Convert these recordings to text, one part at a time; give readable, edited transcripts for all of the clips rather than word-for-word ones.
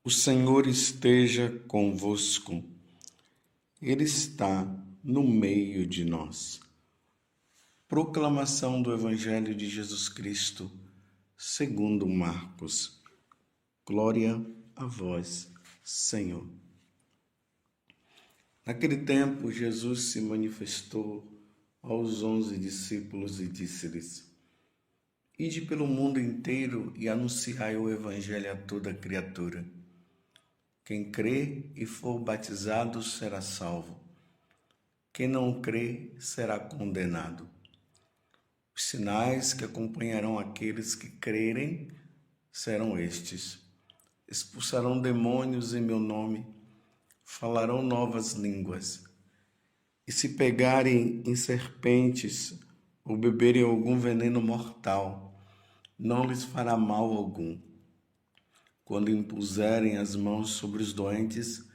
O Senhor esteja convosco, Ele está no meio de nós. Proclamação do Evangelho de Jesus Cristo, segundo Marcos. Glória a vós, Senhor. Naquele tempo, Jesus se manifestou aos 11 discípulos e disse-lhes: Ide pelo mundo inteiro e anunciai o Evangelho a toda criatura. Quem crê e for batizado será salvo. Quem não crê será condenado. Os sinais que acompanharão aqueles que crerem serão estes: expulsarão demônios em meu nome, falarão novas línguas. E se pegarem em serpentes ou beberem algum veneno mortal, não lhes fará mal algum. Quando impuserem as mãos sobre os doentes,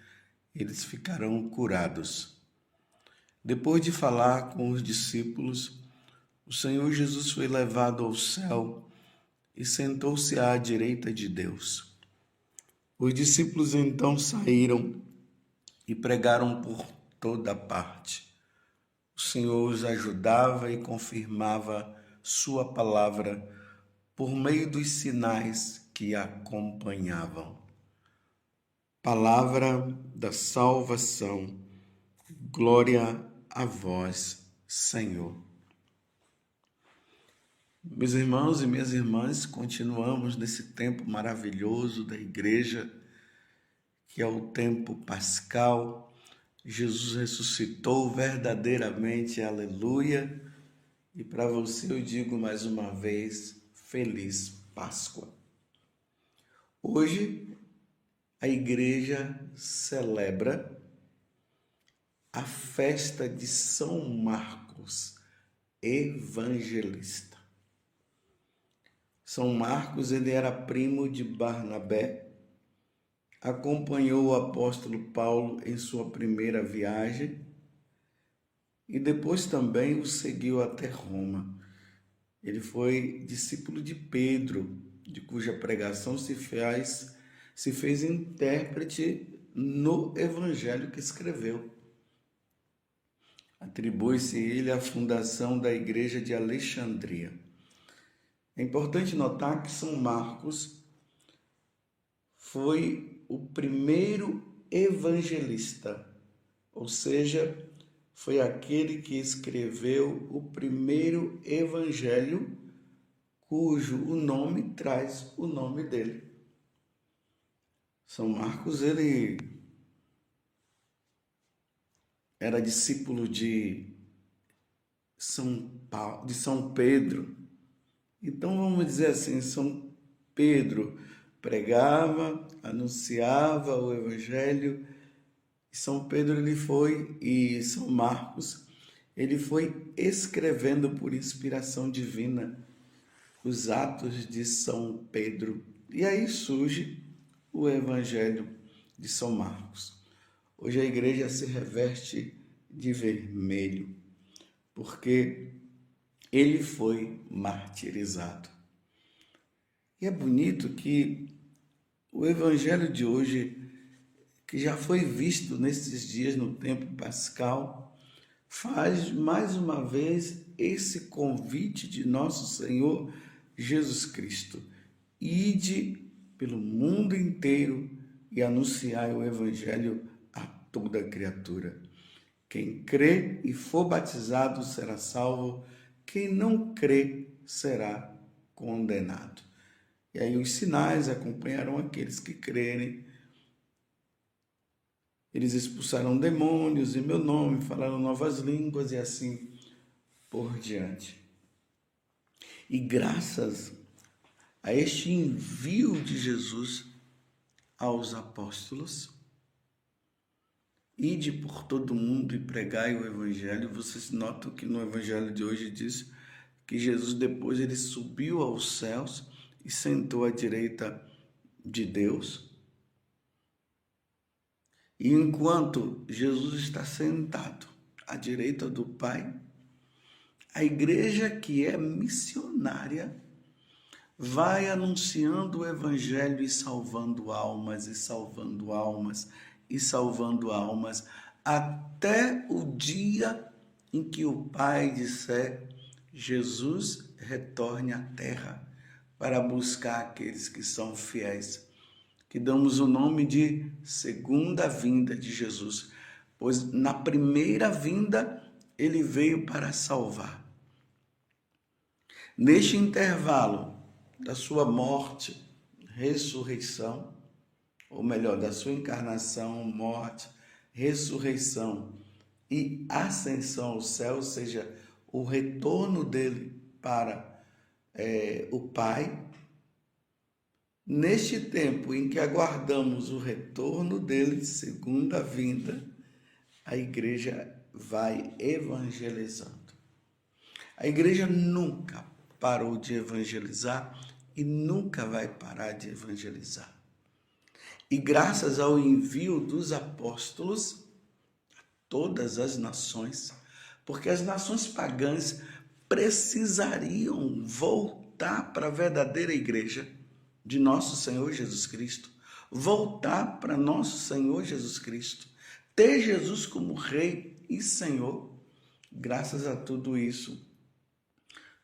eles ficarão curados. Depois de falar com os discípulos, o Senhor Jesus foi levado ao céu e sentou-se à direita de Deus. Os discípulos então saíram e pregaram por toda parte. O Senhor os ajudava e confirmava sua palavra por meio dos sinais que acompanhavam. Palavra da salvação. Glória a vós, Senhor. Meus irmãos e minhas irmãs, continuamos nesse tempo maravilhoso da igreja, que é o tempo pascal. Jesus ressuscitou verdadeiramente, aleluia. E para você eu digo mais uma vez, feliz Páscoa. Hoje a igreja celebra a festa de São Marcos, evangelista. São Marcos, ele era primo de Barnabé, acompanhou o apóstolo Paulo em sua primeira viagem e depois também o seguiu até Roma. Ele foi discípulo de Pedro, de cuja pregação se fez intérprete no evangelho que escreveu. Atribui-se a ele a fundação da igreja de Alexandria. É importante notar que São Marcos foi o primeiro evangelista, ou seja, foi aquele que escreveu o primeiro evangelho, cujo o nome traz o nome dele. São Marcos, ele era discípulo de São Pedro. Então vamos dizer assim, São Pedro pregava, anunciava o evangelho, e São Pedro e São Marcos, ele foi escrevendo por inspiração divina os atos de São Pedro. E aí surge o evangelho de São Marcos. Hoje a igreja se reveste de vermelho, porque ele foi martirizado. E é bonito que o evangelho de hoje, que já foi visto nesses dias no tempo pascal, faz mais uma vez esse convite de nosso Senhor Jesus Cristo: ide pelo mundo inteiro e anunciai o evangelho a toda criatura. Quem crê e for batizado será salvo, quem não crê será condenado. E aí os sinais acompanharão aqueles que crerem. Eles expulsarão demônios em meu nome, falaram novas línguas e assim por diante. E graças a este envio de Jesus aos apóstolos, ide por todo mundo e pregai o evangelho. Vocês notam que no evangelho de hoje diz que Jesus depois ele subiu aos céus e sentou à direita de Deus. E enquanto Jesus está sentado à direita do Pai, a igreja que é missionária vai anunciando o evangelho e salvando almas, e salvando almas, e salvando almas, até o dia em que o Pai disser: Jesus retorne à terra para buscar aqueles que são fiéis, que damos o nome de segunda vinda de Jesus, pois na primeira vinda ele veio para salvar. Neste intervalo da sua morte, ressurreição, ou melhor, da sua encarnação, morte, ressurreição e ascensão ao céu, ou seja, o retorno dele para o Pai, neste tempo em que aguardamos o retorno dele, segunda vinda, a igreja vai evangelizando. A igreja nunca parou de evangelizar e nunca vai parar de evangelizar. E graças ao envio dos apóstolos a todas as nações, porque as nações pagãs precisariam voltar para a verdadeira igreja de nosso Senhor Jesus Cristo, voltar para nosso Senhor Jesus Cristo, ter Jesus como Rei e Senhor. Graças a tudo isso,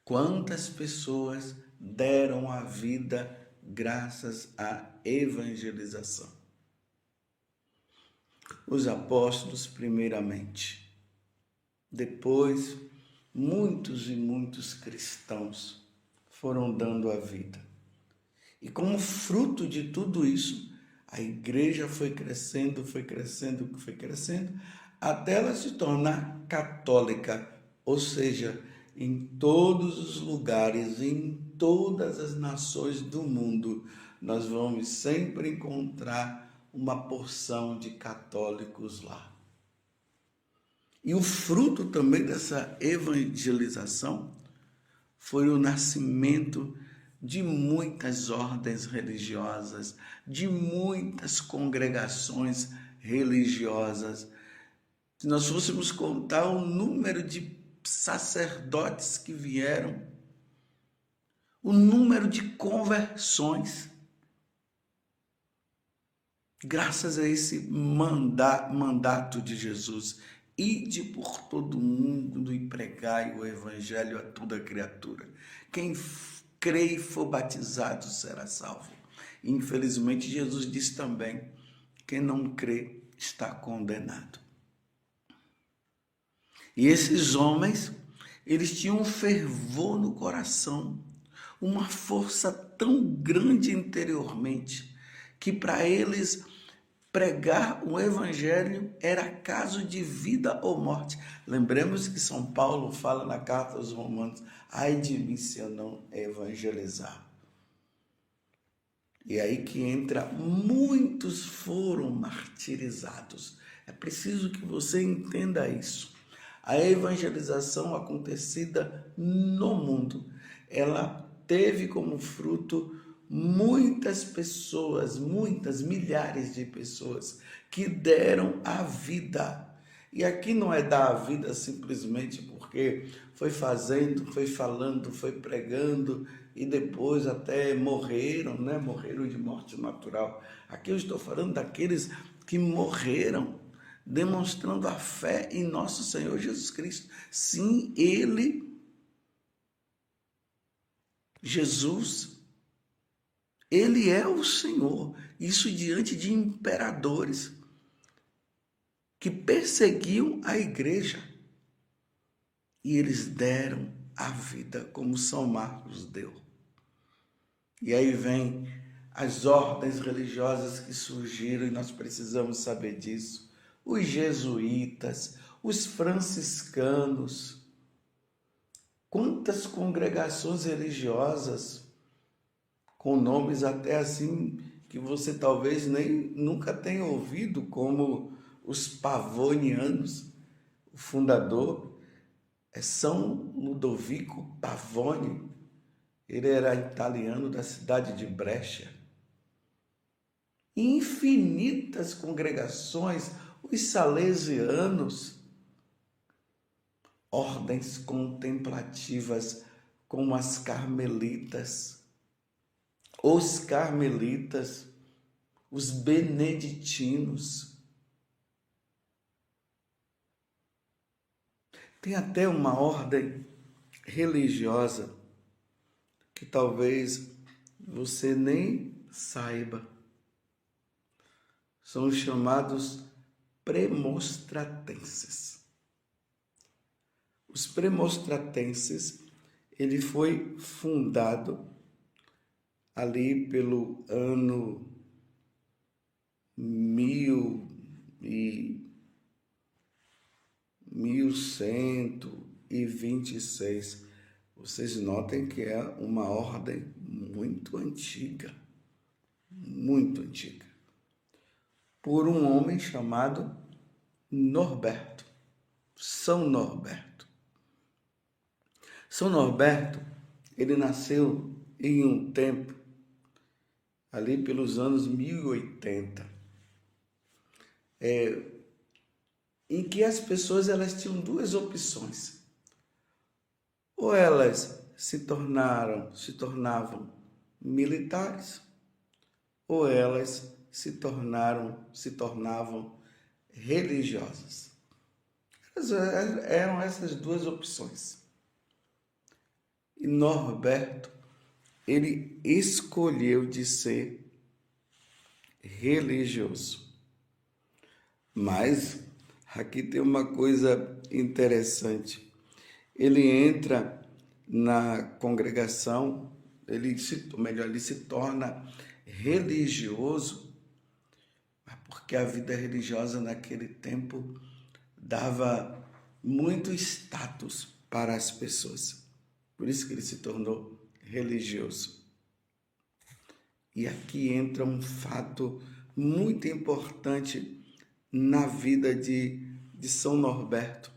quantas pessoas deram a vida graças à evangelização? Os apóstolos, primeiramente. Depois, muitos e muitos cristãos foram dando a vida. E como fruto de tudo isso, a igreja foi crescendo, até ela se tornar católica, ou seja, em todos os lugares, em todas as nações do mundo, nós vamos sempre encontrar uma porção de católicos lá. E o fruto também dessa evangelização foi o nascimento de muitas ordens religiosas, de muitas congregações religiosas. Se nós fôssemos contar o número de sacerdotes que vieram, o número de conversões, graças a esse mandato de Jesus: ide por todo mundo e pregai o evangelho a toda criatura. Quem crê e for batizado será salvo. Infelizmente, Jesus diz também: quem não crê está condenado. E esses homens, eles tinham um fervor no coração, uma força tão grande interiormente, que para eles pregar o evangelho era caso de vida ou morte. Lembremos que São Paulo fala na carta aos Romanos: ai de mim se eu não evangelizar. E aí que entra, muitos foram martirizados. É preciso que você entenda isso. A evangelização acontecida no mundo, ela teve como fruto muitas pessoas, muitas, milhares de pessoas que deram a vida. E aqui não é dar a vida simplesmente porque foi fazendo, foi falando, foi pregando e depois até morreram, né? Morreram de morte natural. Aqui eu estou falando daqueles que morreram demonstrando a fé em nosso Senhor Jesus Cristo. Sim, Ele, Jesus, Ele é o Senhor. Isso diante de imperadores que perseguiam a igreja. E eles deram a vida, como São Marcos deu. E aí vem as ordens religiosas que surgiram, e nós precisamos saber disso. Os jesuítas, os franciscanos, quantas congregações religiosas, com nomes até assim que você talvez nem nunca tenha ouvido, como os Pavonianos. O fundador é São Ludovico Pavone, ele era italiano da cidade de Brescia. Infinitas congregações, os salesianos, ordens contemplativas como as carmelitas, os carmelitas, os beneditinos. Tem até uma ordem religiosa que talvez você nem saiba. São os chamados premostratenses. Os premostratenses, ele foi fundado ali pelo ano 1126. Vocês notem que é uma ordem muito antiga, por um homem chamado Norberto, São Norberto. São Norberto, ele nasceu em um tempo, ali pelos anos 1080, em que as pessoas elas tinham duas opções. Ou elas se tornavam militares, ou elas se tornavam religiosas. Eram essas duas opções. E Norberto, ele escolheu de ser religioso. Mas aqui tem uma coisa interessante. Ele entra na congregação, ele se torna religioso, porque a vida religiosa naquele tempo dava muito status para as pessoas. Por isso que ele se tornou religioso. E aqui entra um fato muito importante na vida de São Norberto,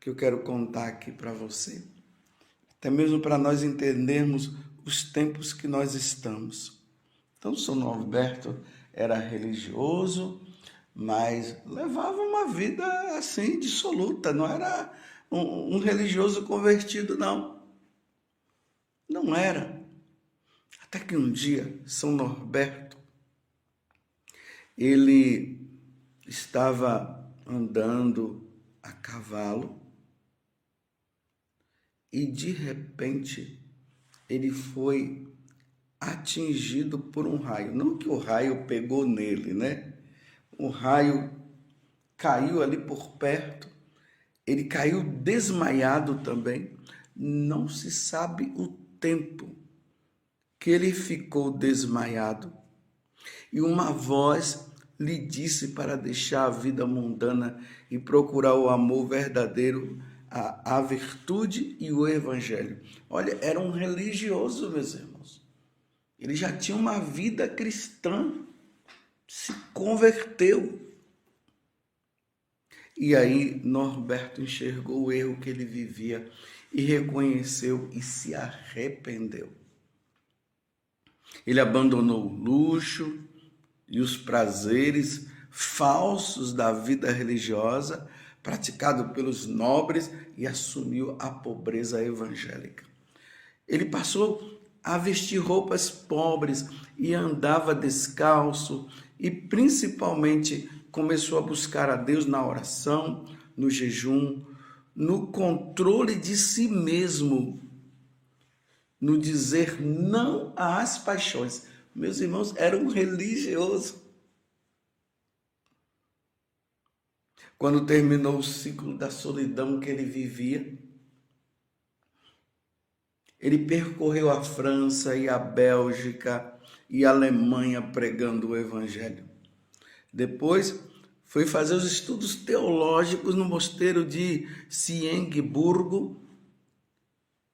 que eu quero contar aqui para você. Até mesmo para nós entendermos os tempos que nós estamos. Então, São Norberto era religioso, mas levava uma vida assim, dissoluta. Não era um religioso convertido, não. Não era. Até que um dia, São Norberto, ele estava andando a cavalo e, de repente, ele foi atingido por um raio. Não que o raio pegou nele, né? O raio caiu ali por perto. Ele caiu desmaiado também. Não se sabe o tempo que ele ficou desmaiado. E uma voz lhe disse para deixar a vida mundana e procurar o amor verdadeiro, a virtude e o evangelho. Olha, era um religioso, meus irmãos. Ele já tinha uma vida cristã, se converteu. E aí Norberto enxergou o erro que ele vivia e reconheceu e se arrependeu. Ele abandonou o luxo e os prazeres falsos da vida religiosa praticado pelos nobres e assumiu a pobreza evangélica. Ele passou a vestir roupas pobres e andava descalço e principalmente começou a buscar a Deus na oração, no jejum, no controle de si mesmo, no dizer não às paixões. Meus irmãos, era um religioso. Quando terminou o ciclo da solidão que ele vivia, ele percorreu a França e a Bélgica e a Alemanha pregando o evangelho. Depois foi fazer os estudos teológicos no mosteiro de Cienburgo.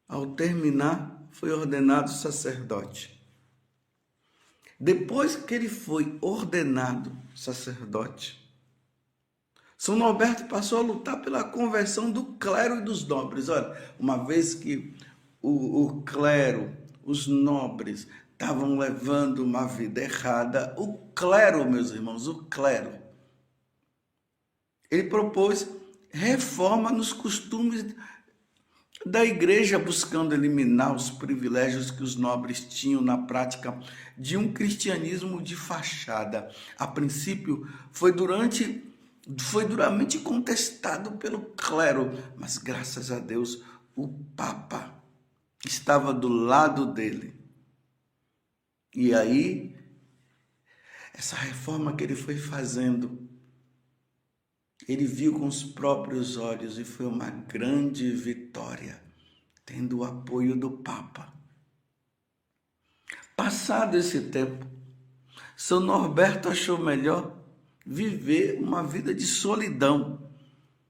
Ao terminar, foi ordenado sacerdote. Depois que ele foi ordenado sacerdote, São Norberto passou a lutar pela conversão do clero e dos nobres. Olha, uma vez que o clero, os nobres, estavam levando uma vida errada, o clero, meus irmãos, o clero, ele propôs reforma nos costumes da igreja, buscando eliminar os privilégios que os nobres tinham na prática de um cristianismo de fachada. A princípio, foi duramente contestado pelo clero, mas graças a Deus, o Papa estava do lado dele. E aí, essa reforma que ele foi fazendo, ele viu com os próprios olhos e foi uma grande vitória, tendo o apoio do Papa. Passado esse tempo, São Norberto achou melhor viver uma vida de solidão,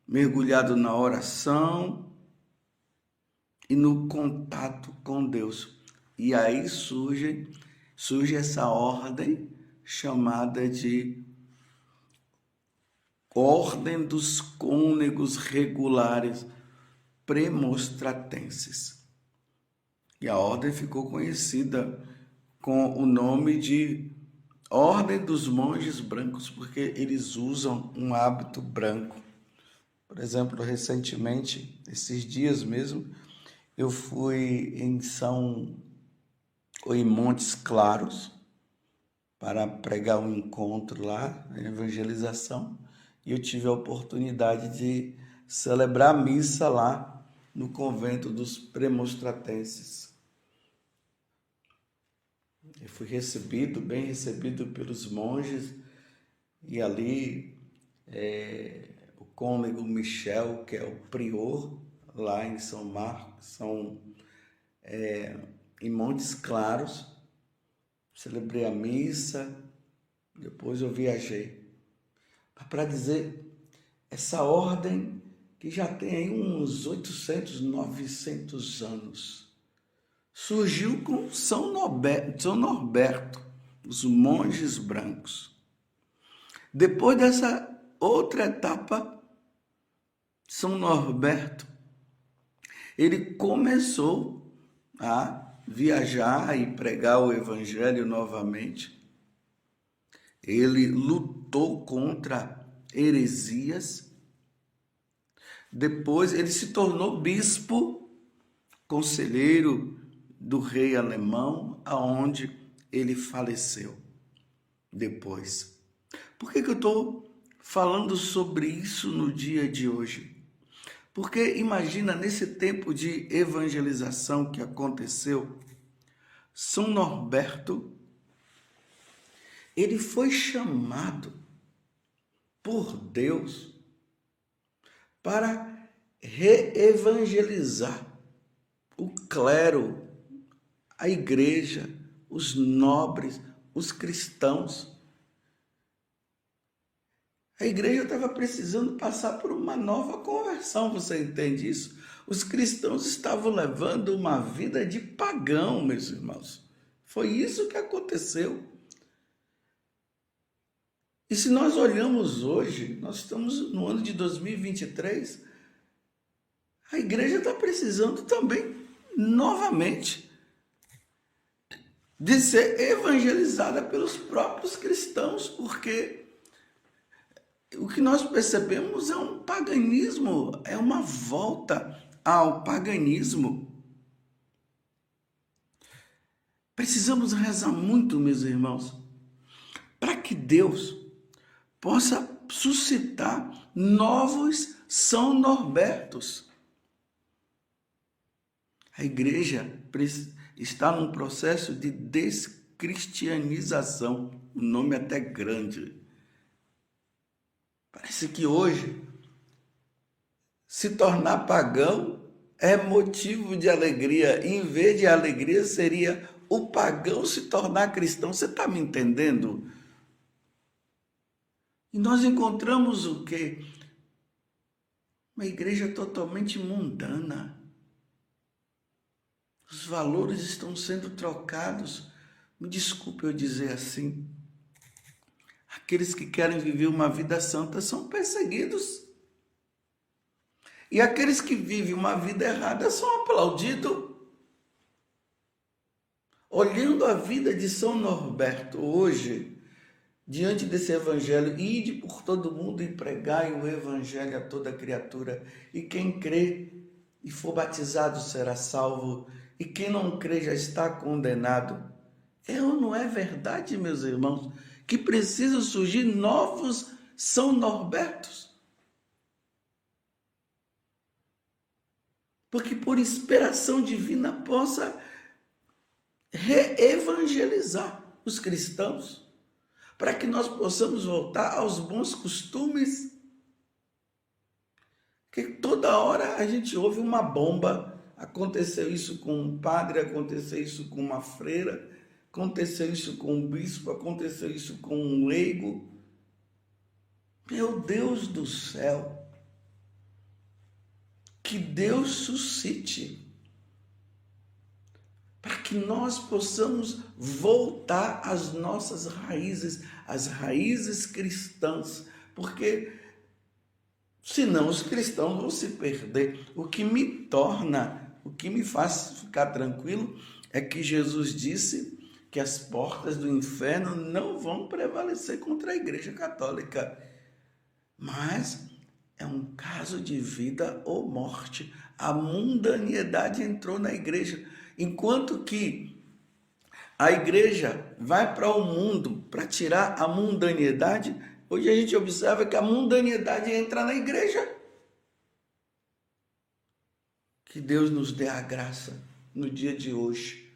mergulhado na oração e no contato com Deus. E aí surge essa ordem chamada de Ordem dos Cônegos Regulares Premonstratenses. E a ordem ficou conhecida com o nome de Ordem dos Monges Brancos, porque eles usam um hábito branco. Por exemplo, recentemente, esses dias mesmo, eu fui em Montes Claros para pregar um encontro lá, em evangelização, e eu tive a oportunidade de celebrar a missa lá no convento dos Premonstratenses. Eu fui bem recebido pelos monges, e ali o cônego Michel, que é o prior lá em São Marcos, em Montes Claros, celebrei a missa, depois eu viajei. Para dizer, essa ordem que já tem aí uns 800, 900 anos, surgiu com São Norberto, os monges brancos. Depois dessa outra etapa, São Norberto, ele começou a viajar e pregar o evangelho novamente. Ele lutou contra heresias. Depois ele se tornou bispo, conselheiro do rei alemão, aonde ele faleceu depois. Por que eu estou falando sobre isso no dia de hoje? Porque imagina, nesse tempo de evangelização que aconteceu, São Norberto, ele foi chamado por Deus para reevangelizar o clero, a igreja, os nobres, os cristãos. A igreja estava precisando passar por uma nova conversão, você entende isso? Os cristãos estavam levando uma vida de pagão, meus irmãos. Foi isso que aconteceu. E se nós olhamos hoje, nós estamos no ano de 2023, a igreja está precisando também, novamente, de ser evangelizada pelos próprios cristãos, porque o que nós percebemos é um paganismo, é uma volta ao paganismo. Precisamos rezar muito, meus irmãos, para que Deus possa suscitar novos São Norbertos. A igreja está num processo de descristianização, um nome até grande. Parece que hoje se tornar pagão é motivo de alegria. Em vez de alegria, seria o pagão se tornar cristão. Você está me entendendo? E nós encontramos o quê? Uma igreja totalmente mundana. Os valores estão sendo trocados. Me desculpe eu dizer assim. Aqueles que querem viver uma vida santa são perseguidos. E aqueles que vivem uma vida errada são aplaudidos. Olhando a vida de São Norberto hoje, diante desse evangelho, ide por todo mundo e pregai o evangelho a toda criatura. E quem crê e for batizado será salvo, e quem não crê já está condenado. É ou não é verdade, meus irmãos, que precisam surgir novos São Norbertos? Porque por inspiração divina possa reevangelizar os cristãos, para que nós possamos voltar aos bons costumes. Que toda hora a gente ouve uma bomba. Aconteceu isso com um padre, aconteceu isso com uma freira, aconteceu isso com um bispo, aconteceu isso com um leigo. Meu Deus do céu! Que Deus suscite para que nós possamos voltar às nossas raízes, às raízes cristãs, porque senão os cristãos vão se perder. O que me faz ficar tranquilo é que Jesus disse que as portas do inferno não vão prevalecer contra a Igreja Católica. Mas é um caso de vida ou morte. A mundanidade entrou na igreja. Enquanto que a igreja vai para o mundo para tirar a mundanidade, hoje a gente observa que a mundanidade entra na igreja. Que Deus nos dê a graça no dia de hoje,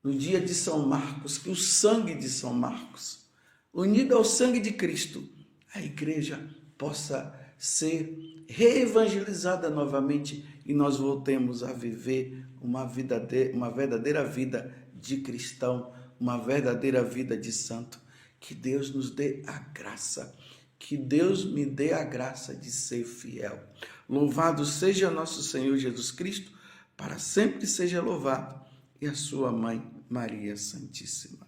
no dia de São Marcos, que o sangue de São Marcos, unido ao sangue de Cristo, a igreja possa ser reevangelizada novamente e nós voltemos a viver uma verdadeira vida de cristão, uma verdadeira vida de santo. Que Deus nos dê a graça, que Deus me dê a graça de ser fiel. Louvado seja nosso Senhor Jesus Cristo, para sempre seja louvado, e a sua mãe Maria Santíssima.